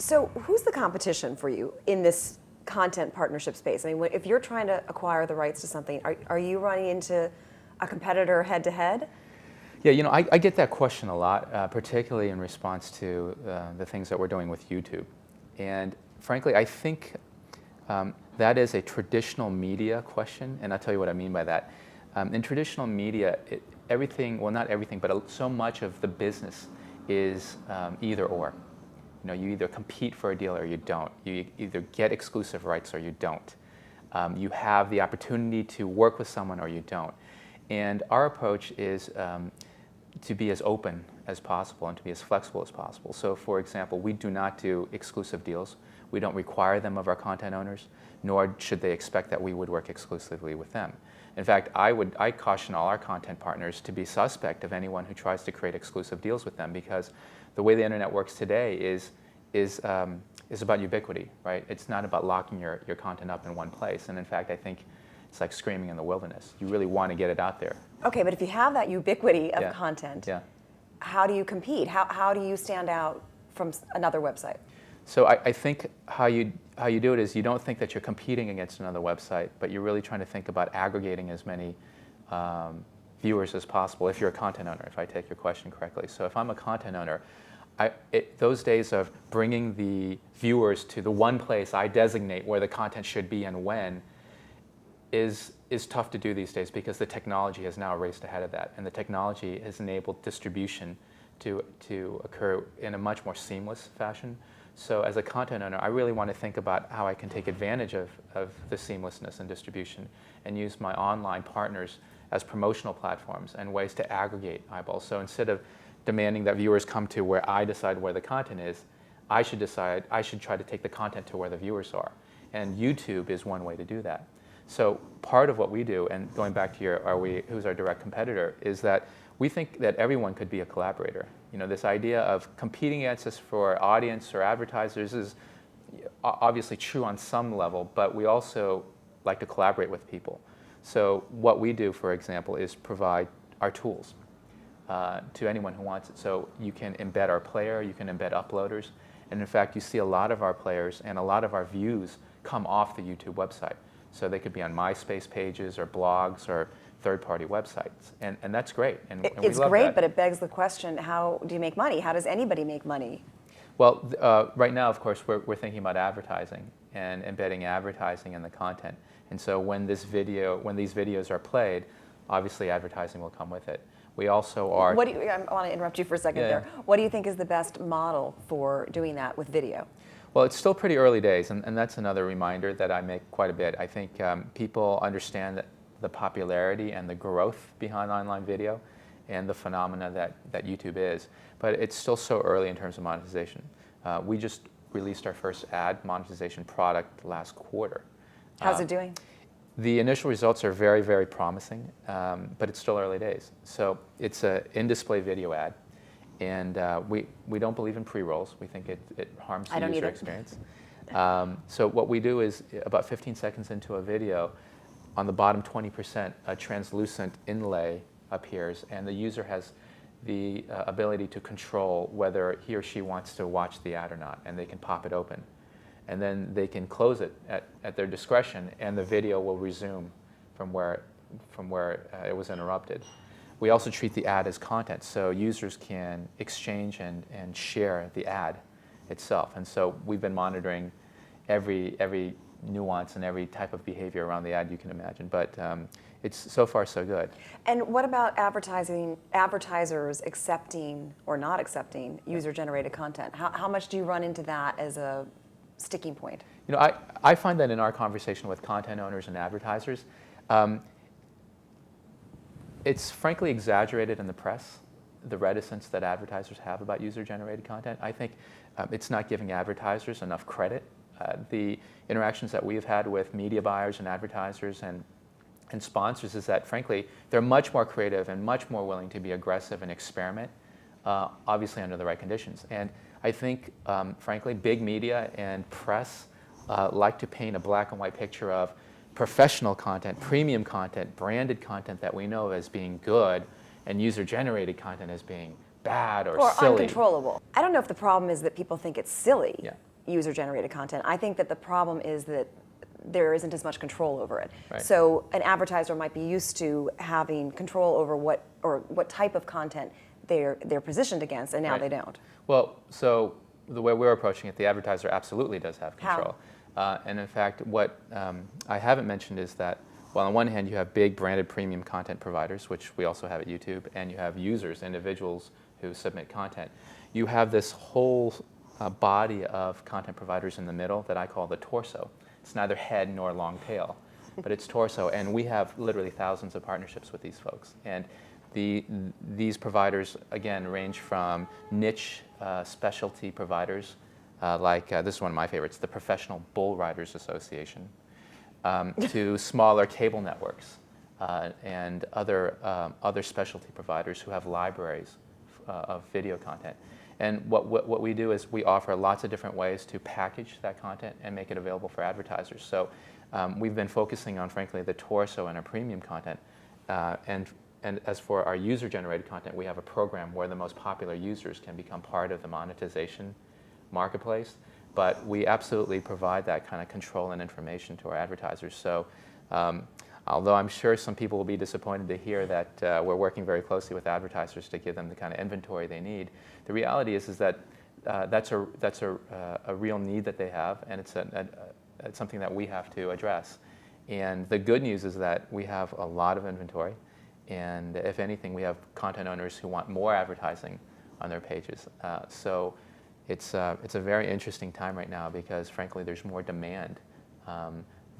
So who's the competition for you in this content partnership space? I mean, if you're trying to acquire the rights to something, are you running into a competitor head to head? Yeah, I get that question a lot, particularly in response to the things that we're doing with YouTube. And frankly, I think that is a traditional media question, and I'll tell you what I mean by that. In traditional media, everything, well, not everything, but so much of the business is either or. You either compete for a deal or you don't. You either get exclusive rights or you don't. You have the opportunity to work with someone or you don't. And our approach is to be as open as possible and to be as flexible as possible. So for example, we do not do exclusive deals. We don't require them of our content owners, nor should they expect that we would work exclusively with them. In fact, I caution all our content partners to be suspect of anyone who tries to create exclusive deals with them, because the way the internet works today is about ubiquity, right? It's not about locking your content up in one place. And in fact, I think it's like screaming in the wilderness. You really want to get it out there. Okay, but if you have that ubiquity of content, how do you compete? How do you stand out from another website? So I think how you do it is you don't think that you're competing against another website, but you're really trying to think about aggregating as many viewers as possible if you're a content owner, if I take your question correctly. So if I'm a content owner, those days of bringing the viewers to the one place I designate where the content should be and when is tough to do these days, because the technology has now raced ahead of that, and the technology has enabled distribution to occur in a much more seamless fashion. So as a content owner, I really want to think about how I can take advantage of the seamlessness and distribution and use my online partners as promotional platforms and ways to aggregate eyeballs. So instead of demanding that viewers come to where I decide where the content is, I should try to take the content to where the viewers are. And YouTube is one way to do that. So part of what we do, and going back to who's our direct competitor, is that we think that everyone could be a collaborator. This idea of competing against us for audience or advertisers is obviously true on some level, but we also like to collaborate with people. So what we do, for example, is provide our tools to anyone who wants it. So you can embed our player, you can embed uploaders, and in fact, you see a lot of our players and a lot of our views come off the YouTube website. So they could be on MySpace pages or blogs or third-party websites, and that's great. And it's great, but it begs the question: how do you make money? How does anybody make money? Well, right now, of course, we're thinking about advertising and embedding advertising in the content. And so when these videos are played, obviously advertising will come with it. We also are. I want to interrupt you for a second there. What do you think is the best model for doing that with video? Well, it's still pretty early days, and that's another reminder that I make quite a bit. I think people understand the popularity and the growth behind online video and the phenomena that YouTube is, but it's still so early in terms of monetization. We just released our first ad monetization product last quarter. How's it doing? The initial results are very, very promising, but it's still early days. So it's an in-display video ad. And we don't believe in pre-rolls. We think it harms the user experience. So what we do is about 15 seconds into a video, on the bottom 20%, a translucent inlay appears, and the user has the ability to control whether he or she wants to watch the ad or not, and they can pop it open. And then they can close it at their discretion, and the video will resume from where it was interrupted. We also treat the ad as content, so users can exchange and share the ad itself. And so we've been monitoring every nuance and every type of behavior around the ad you can imagine. But it's so far so good. And what about advertisers accepting or not accepting user-generated content? How much do you run into that as a sticking point? I find that in our conversation with content owners and advertisers, it's frankly exaggerated in the press, the reticence that advertisers have about user-generated content. I think it's not giving advertisers enough credit. The interactions that we've had with media buyers and advertisers and sponsors is that, frankly, they're much more creative and much more willing to be aggressive and experiment, obviously under the right conditions. And I think, frankly, big media and press like to paint a black and white picture of professional content, premium content, branded content that we know as being good, and user-generated content as being bad or silly. Or uncontrollable. I don't know if the problem is that people think it's silly. Yeah. user-generated content. I think that the problem is that there isn't as much control over it. Right. So an advertiser might be used to having control over what type of content they're positioned against, and now Right. they don't. Well, so the way we're approaching it, the advertiser absolutely does have How? control. And in fact, what I haven't mentioned is that, well, on one hand, you have big branded premium content providers, which we also have at YouTube, and you have users, individuals who submit content. You have this whole body of content providers in the middle that I call the torso. It's neither head nor long tail, but it's torso, and we have literally thousands of partnerships with these folks. And these providers, again, range from niche specialty providers, like this is one of my favorites, the Professional Bull Riders Association, to smaller cable networks and other specialty providers who have libraries of video content. And what we do is we offer lots of different ways to package that content and make it available for advertisers. So we've been focusing on, frankly, the torso and our premium content. And as for our user-generated content, we have a program where the most popular users can become part of the monetization marketplace. But we absolutely provide that kind of control and information to our advertisers. So although I'm sure some people will be disappointed to hear that we're working very closely with advertisers to give them the kind of inventory they need, the reality is that that's a real need that they have, and it's something that we have to address. And the good news is that we have a lot of inventory, and if anything, we have content owners who want more advertising on their pages. So it's a very interesting time right now because, frankly, there's more demand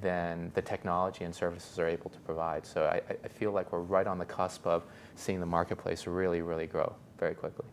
than the technology and services are able to provide. So I feel like we're right on the cusp of seeing the marketplace really, really grow very quickly.